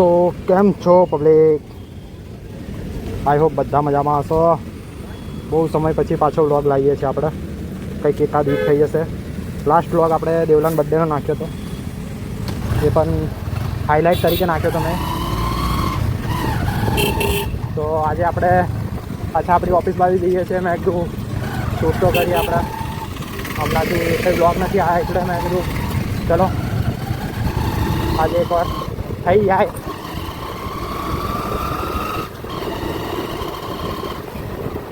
તો કેમ છો પબ્લિક? આઈ હોપ બધા મજામાં હશો. બહુ સમય પછી પાછો વ્લોગ લાવીએ છીએ આપણે. કંઈક એકાદ વીક થઈ જશે. લાસ્ટ વ્લોગ આપણે દેવલાન બર્થડેનો નાખ્યો હતો, એ પણ હાઇલાઇટ તરીકે નાખ્યો હતો મેં. તો આજે આપણે પાછા આપણી ઓફિસ બાજુ જઈએ છીએ. મેં કીધું શૂટ તો કરીએ આપણે. હમણાંથી કંઈ વ્લોગ નથી આવ્યા એટલે મેં કીધું ચલો આજે એકવાર થઈ જાય.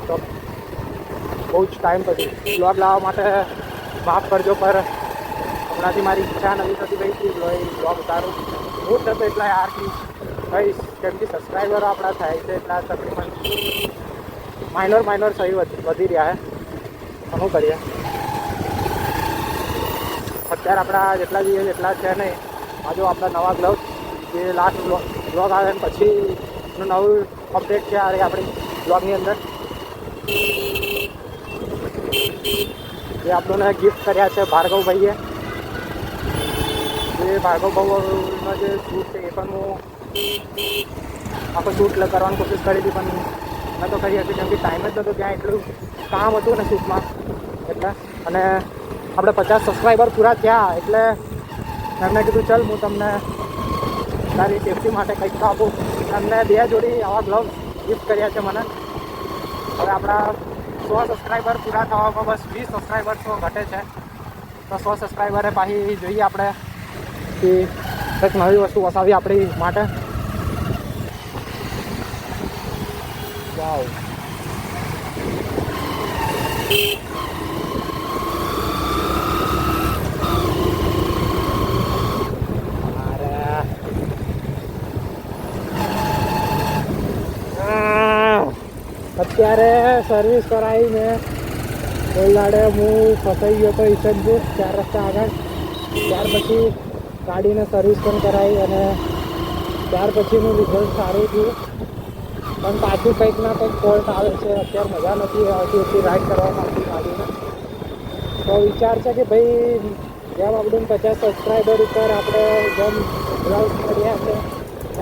તો બહુ જ ટાઈમ પછી વ્લોગ લાવવા માટે માફ કરજો, પર હમણાંથી મારી ઈચ્છા નથી થતી ભાઈ કે વ્લોગ ઉતારું. હું થતો એટલા યારથી કહીશ, કેમ કે સબસ્ક્રાઈબરો આપણા થાય છે એટલા તકરીબન માઇનોર સહી વધી રહ્યા છે. શું કરીએ, અત્યારે આપણા જેટલા જોઈએ એટલા છે નહીં. આજે આપણા નવા ગ્લવ્સ જે લાસ્ટ બ્લોગ આવે ને પછી નવું અપડેટ છે અરે આપણી બ્લોગની અંદર, જે આપણને ગિફ્ટ કર્યા છે ભાર્ગવભાઈએ. જે ભાર્ગવભાઈનો જે શૂટ છે એ પણ હું આખો શૂટ કરવાની કોશિશ કરી હતી, પણ મેં તો કરી હતી કેમ કે ટાઈમ જ નહોતો, ત્યાં એટલું કામ હતું ને શૂટમાં એટલે. અને આપણે 50 સબસ્ક્રાઈબર પૂરા થયા એટલે એમને કીધું ચાલ હું તમને તારી સેફટી માટે કંઈક તો આપું. એમને 2 જોડી આવા ગ્લવ્સ ગિફ્ટ કર્યા છે મને. હવે આપણા 100 સબસ્ક્રાઈબર પૂરા થવામાં બસ 20 સબસ્ક્રાઈબર ઘટે છે. તો 100 સબસ્ક્રાઈબરે પાછી જોઈએ આપણે કે કંઈક નવી વસ્તુ વસાવી આપણી માટે. વાવ, અત્યારે સર્વિસ કરાવી મેં. ઓલાડે હું ફસાઈ ગયો હતો ઈશનપુર 4 રસ્તા આગળ. ત્યાર પછી ગાડીને સર્વિસ પણ કરાવી અને ત્યાર પછીનું રિઝલ્ટ સારું થયું. પણ પાછું કંઈક ના કંઈક ફોલ્ટ આવે છે. અત્યારે મજા નથી આવતી એટલી રાઈડ કરવામાં આવતી ગાડીને. તો વિચાર છે કે ભાઈ જેમ આપણે 50 સબસ્ક્રાઈબર ઉપર આપણે જેમ ગ્લવ્સ કર્યા છે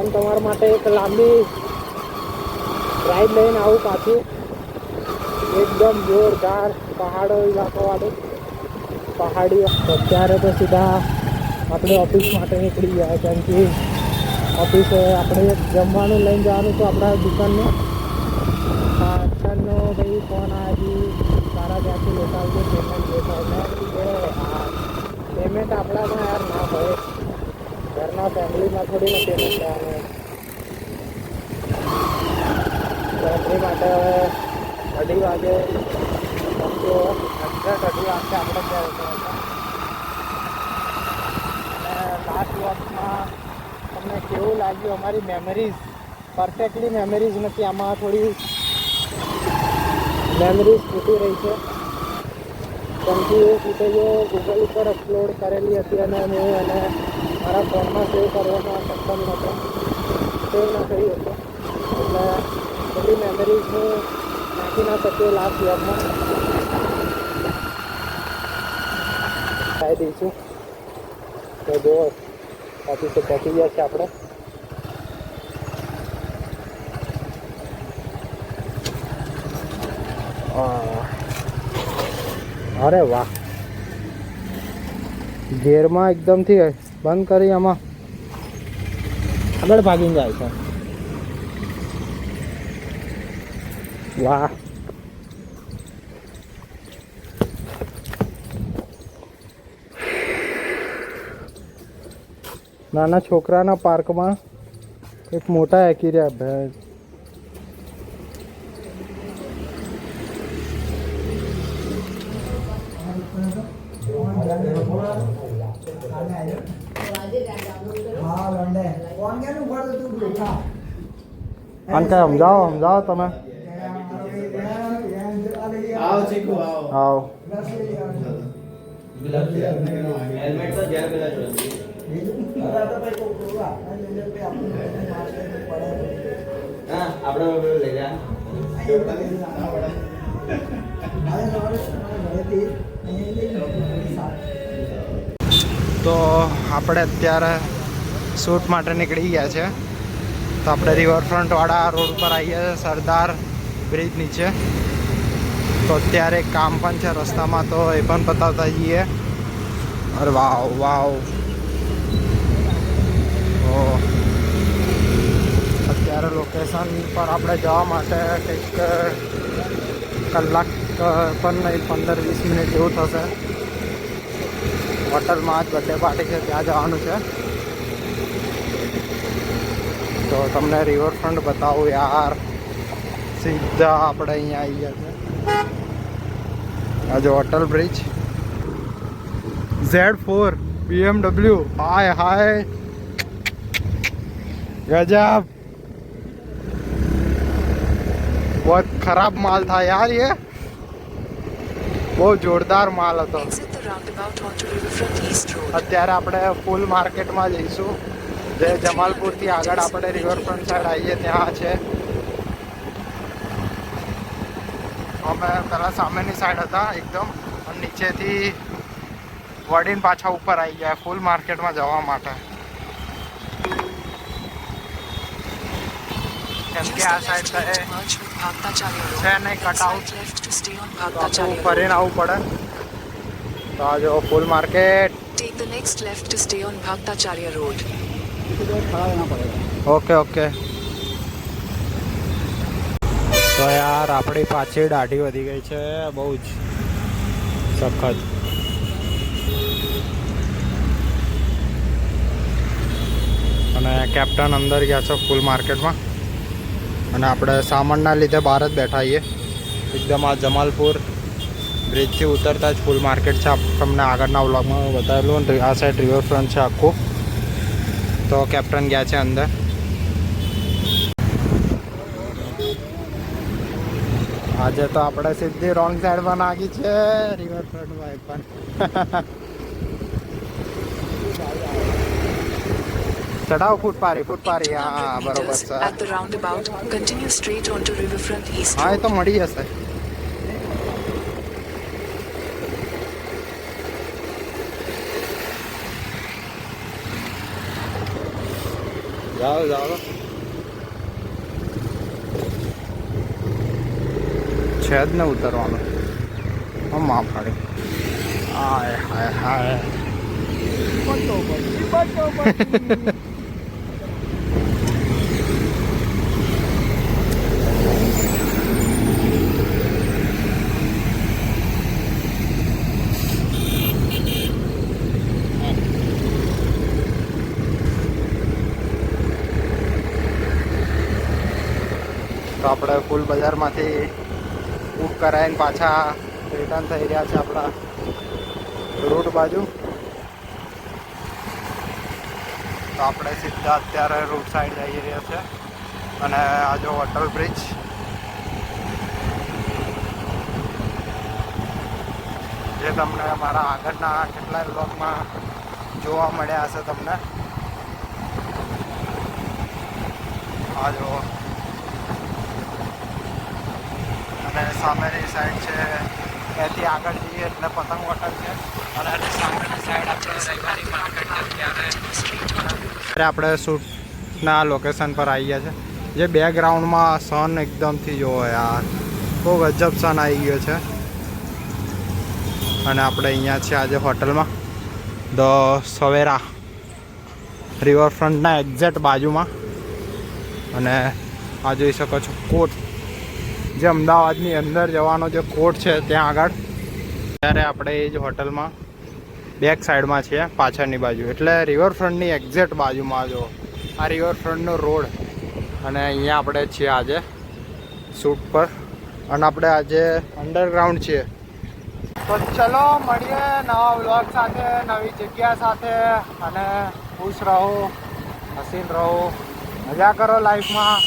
એમ તમારા માટે એક લાંબી રાઈડ લઈને આવું પાછું, એકદમ જોરદાર પહાડો ઇલાકોવાળું પહાડી. અત્યારે તો સીધા આપણે ઓફિસ માટે નીકળી ગયા, કેમ કે ઓફિસે આપણે જમવાનું લઈને જવાનું તો આપણા દુકાનને. પાછળનો ભાઈ ફોન આવ્યો તારા ત્યાંથી લેતા આવજો પેમેન્ટ લેતા પેમેન્ટ આપણામાં યાર ના હોય. ઘરના ફેમિલીમાં થોડી ના પેમેન્ટ લેવાનું. ફેમિલી માટે હવે 2:30 વાગે સમજો, એક્ઝેક્ટ 2:30 વાગે આપણે ત્યાં હતા. અને લાસ્ટ વખતમાં તમને કેવું લાગ્યું અમારી મેમરીઝ? પરફેક્ટલી મેમરીઝ નથી, આમાં થોડી મેમરીઝ ખૂટી રહી છે. કેમ કે એ ફૂટેજો ગૂગલ ઉપર અપલોડ કરેલી હતી અને હું એને મારા ફોનમાં સેવ કરવામાં સક્ષમ નહોતો, સેવ ના થયું હતું. એટલે બધી મેમરીઝ હું નાખી ના શક્યો લાસ્ટ યરમાં. ખાઈ દઈશું તો જો ઓફિસે પહોંચી ગયા છે આપણે. અરે વાહ, ગેરમાં એકદમથી બંધ કરી આમાં આગળ ભાગીને જાય છે. વાહ, નાના છોકરાના પાર્કમાં એક મોટા એક્યુરિયા ભેંસ. અંકલ સમજાવો તમે. આવો તો આપણે અત્યારે શૂટ માટે નીકળી ગયા છે. તો આપણે રિવરફ્રન્ટવાળા રોડ પર આવીએ છીએ, સરદાર બ્રિજ નીચે. તો અત્યારે કામ પણ છે રસ્તામાં, તો એ પણ બતાવતા જઈએ. અરે વાવ વાવ. તો અત્યારે લોકેશન પર આપણે જવા માટે કંઈક કલાક પણ નહીં, 15-20 મિનિટ જેવું થશે. હોટલમાં જ બર્થડે પાર્ટી છે, ત્યાં જવાનું છે. તો તમને રિવરફ્રન્ટ બતાવું યાર. સીધા આપણે અહીંયા આવી ગયા છે. આ જો હોટલ બ્રિજ Z4 BMW. हाय हाय गजब, बहुत खराब माल था यार ये, बहुत जोरदार माल હતો. અત્યારે આપણે ફૂલ માર્કેટમાં જઈશું, જે જમાલપુરથી આગળ આપણે રિવરફ્રન્ટ સાઈડ આવીએ ત્યાં છે. અમે પહેલાં સામેની સાઈડ હતા એકદમ, અને નીચેથી વળીને પાછા ઉપર આવી ગયા ફૂલ માર્કેટમાં જવા માટે. કેમ કે આ સાઈડ છે નહીં કટઆઉટ, તો ફરીને આવવું પડે. તો આ જો ફૂલ market. Take the next left to stay on Bhaktacharya Road. Okay okay. તો યાર આપણી પાછી દાઢી વધી ગઈ છે બહુ જ સખત. અને કેપ્ટન અંદર ગયા છે ફૂલ માર્કેટમાં, અને આપણે સામાનના લીધે બહાર જ બેઠા છીએ એકદમ. આ જમાલપુર બ્રિજથી ઉતરતા જ ફૂલ માર્કેટ છે, તમને આગળના વ્લોગમાં બતાવેલું. આ સાઈડ રિવરફ્રન્ટ છે આખું. તો કેપ્ટન ગયા છે અંદર. આજે તો આપણે સીધી રોંગ સાઈડમાં નાખી છે રિવરફ્રન્ટમાં પણ. ચડાવ ફૂટપારી. હા બરોબર છે. At the roundabout, continue straight onto Riverfront East. હા એ તો મળી જશે. જાઓ છે જ ને ઉતરવાનું. માં ફાડી. હાય હાય હાય. તો આપણે ફૂલ બજારમાંથી બુક કરાવીને પાછા રિટર્ન થઈ રહ્યા છે આપણા રૂટ બાજુ. તો આપણે સીધા અત્યારે રૂટ સાઈડ જઈ રહ્યા છે. અને આ જો હોટલ બ્રિજ, જે તમને મારા આગળના કેટલાય બ્લોગમાં જોવા મળ્યા હશે તમને. આ જો, અને સામેની સાઈડ છે ત્યાંથી આગળ જઈએ એટલે પતંગ હોટલ છે. અને સામેની સાઈડ આપણે રવિવારી માર્કેટ છે, ત્યારે આપણે શૂટના લોકેશન પર આવી ગયા છે. જે બેકગ્રાઉન્ડમાં સન એકદમથી જોવો યાર, બહુ ગજબ સન આવી ગયો છે. અને આપણે અહીંયા છે આજે હોટલમાં ધ સવેરા, રિવરફ્રન્ટના એક્ઝેક્ટ બાજુમાં. અને આ જોઈ શકો છો કોટ, જે અમદાવાદની અંદર જવાનો જે કોટ છે ત્યાં આગળ. ત્યારે આપણે એ જ હોટલમાં બેક સાઈડમાં છીએ પાછળની બાજુ, એટલે રિવરફ્રન્ટની એક્ઝેક્ટ બાજુમાં. જો આ રિવરફ્રન્ટનો રોડ, અને અહીંયા આપણે છીએ આજે શૂટ પર. અને આપણે આજે અંડરગ્રાઉન્ડ છીએ. તો ચલો મળીએ નવા વ્લોગ સાથે, નવી જગ્યા સાથે. અને ખુશ રહો, હસીન રહો, મજા કરો લાઈફમાં.